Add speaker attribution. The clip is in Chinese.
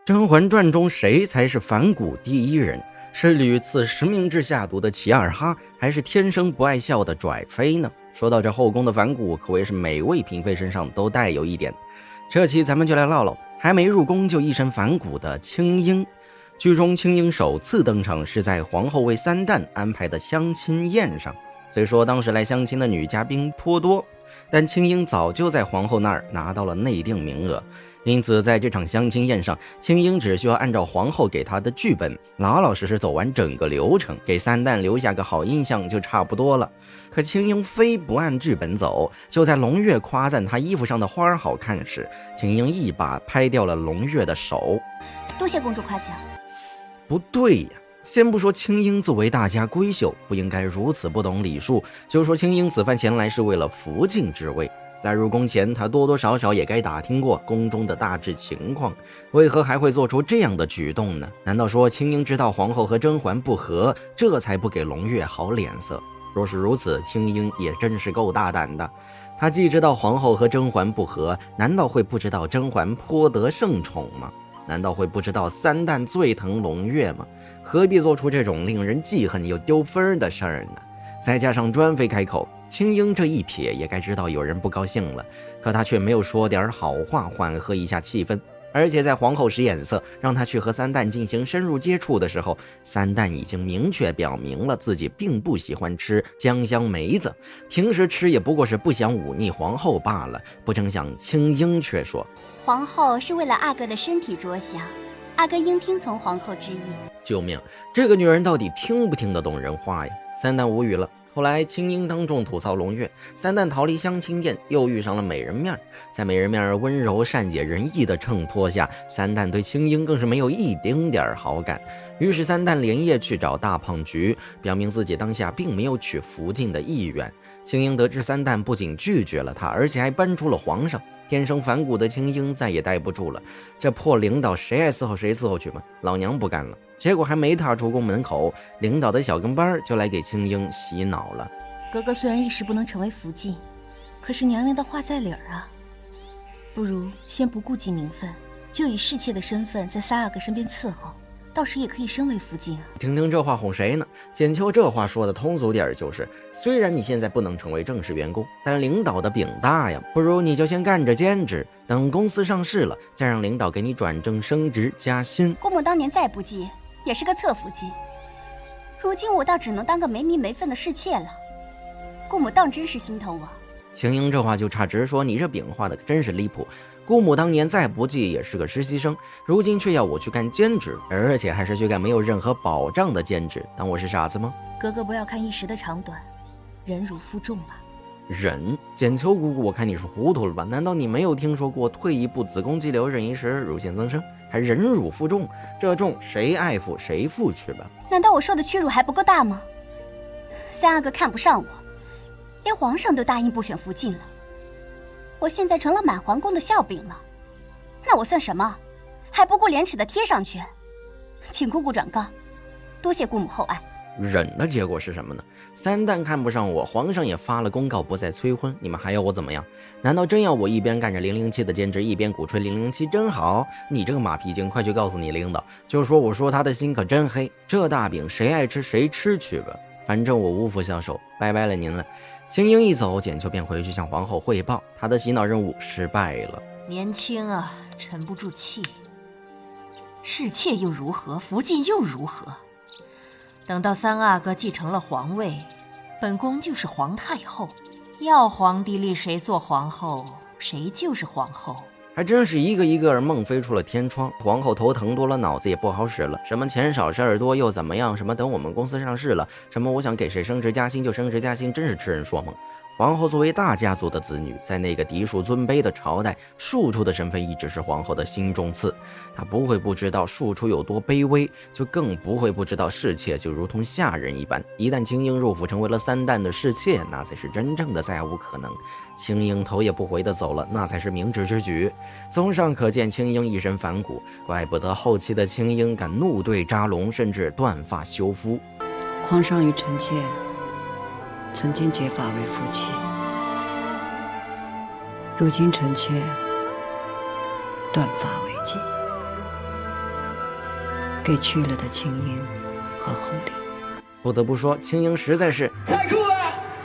Speaker 1: 甄嬛传》中谁才是反骨第一人？是屡次实名制下毒的齐尔哈，还是天生不爱笑的拽妃呢？说到这后宫的反骨，可谓是每位嫔妃身上都带有一点。这期咱们就来唠唠还没入宫就一身反骨的青樱。剧中青樱首次登场是在皇后为三旦安排的相亲宴上，虽说当时来相亲的女嘉宾颇多，但青樱早就在皇后那儿拿到了内定名额，因此在这场相亲宴上，青樱只需要按照皇后给她的剧本老老实实走完整个流程，给三旦留下个好印象就差不多了。可青樱非不按剧本走，就在胧月夸赞她衣服上的花好看时，青樱一把拍掉了胧月的手。
Speaker 2: 多谢公主夸奖。
Speaker 1: 不对呀，先不说青樱作为大家闺秀不应该如此不懂礼数，就说青樱此番前来是为了福晋之位，在入宫前她多多少少也该打听过宫中的大致情况，为何还会做出这样的举动呢？难道说青樱知道皇后和甄嬛不和，这才不给胧月好脸色？若是如此，青樱也真是够大胆的。她既知道皇后和甄嬛不和，难道会不知道甄嬛颇得圣宠吗？难道会不知道三旦最疼胧月吗？何必做出这种令人记恨又丢分的事儿呢？再加上专妃开口，青樱这一瞥也该知道有人不高兴了，可她却没有说点好话缓和一下气氛。而且在皇后使眼色让她去和三旦进行深入接触的时候，三旦已经明确表明了自己并不喜欢吃姜香梅子，平时吃也不过是不想忤逆皇后罢了。不成想青樱却说，
Speaker 2: 皇后是为了阿哥的身体着想，阿哥应听从皇后之意。
Speaker 1: 救命，这个女人到底听不听得懂人话呀？三旦无语了。后来青樱当众吐槽胧月，三旦逃离相亲宴，又遇上了美人面，在美人面温柔善解人意的衬托下，三旦对青樱更是没有一丁点好感。于是三旦连夜去找大胖菊，表明自己当下并没有娶福晋的意愿。青樱得知三旦不仅拒绝了他，而且还搬出了皇上，天生反骨的青樱再也待不住了，这破领导谁爱伺候谁伺候去吧，老娘不干了。结果还没踏出宫门口，领导的小跟班就来给青樱洗脑了。
Speaker 2: 格格虽然一时不能成为福晋，可是娘娘的话在理儿啊，不如先不顾及名分，就以侍妾的身份在三阿哥身边伺候，到时也可以升为福晋啊。
Speaker 1: 听听这话哄谁呢？简秋这话说的通俗点就是，虽然你现在不能成为正式员工，但领导的饼大呀，不如你就先干着兼职，等公司上市了，再让领导给你转正升职加薪。
Speaker 2: 姑母当年再不济也是个侧福晋，如今我倒只能当个没名没分的侍妾了，姑母当真是心疼我。
Speaker 1: 青樱这话就差直说，你这饼画的真是离谱。姑母当年再不济也是个实习生，如今却要我去干兼职，而且还是去干没有任何保障的兼职，当我是傻子吗？
Speaker 2: 格格不要看一时的长短，忍辱负重吧。
Speaker 1: 忍？简秋姑姑，我看你是糊涂了吧？难道你没有听说过退一步子宫肌瘤，忍一时乳腺增生，还忍辱负重？这重谁爱负谁负去吧。
Speaker 2: 难道我受的屈辱还不够大吗？三阿哥看不上我，连皇上都答应不选福晋了，我现在成了满皇宫的笑柄了，那我算什么？还不顾廉耻的贴上去。请姑姑转告，多谢姑母厚爱。
Speaker 1: 忍的结果是什么呢？三旦看不上我，皇上也发了公告不再催婚，你们还要我怎么样？难道真要我一边干着007的兼职，一边鼓吹007真好？你这个马屁精，快去告诉你领导，就说我说他的心可真黑，这大饼谁爱吃谁吃去吧，反正我无福消受，拜拜了您了。青樱一走，简秋便回去向皇后汇报，她的洗脑任务失败了。
Speaker 3: 年轻啊，沉不住气。侍妾又如何，福晋又如何？等到三阿哥继承了皇位，本宫就是皇太后，要皇帝立谁做皇后，谁就是皇后。
Speaker 1: 还真是一个一个儿梦飞出了天窗，皇后头疼多了，脑子也不好使了。什么钱少事儿多又怎么样？什么等我们公司上市了？什么我想给谁升职加薪就升职加薪，真是痴人说梦。皇后作为大家族的子女，在那个嫡庶尊卑的朝代，庶出的身份一直是皇后的心中刺。她不会不知道庶出有多卑微，就更不会不知道侍妾就如同下人一般。一旦青樱入府成为了三旦的侍妾，那才是真正的再无可能。青樱头也不回的走了，那才是明智之举。综上可见，青樱一身反骨，怪不得后期的青樱敢怒对扎龙，甚至断发修肤。
Speaker 4: 皇上与臣妾曾经结发为夫妻，如今臣妾断发为妻。给去了的青樱和狐狸。
Speaker 1: 不得不说，青樱实在是
Speaker 5: 太酷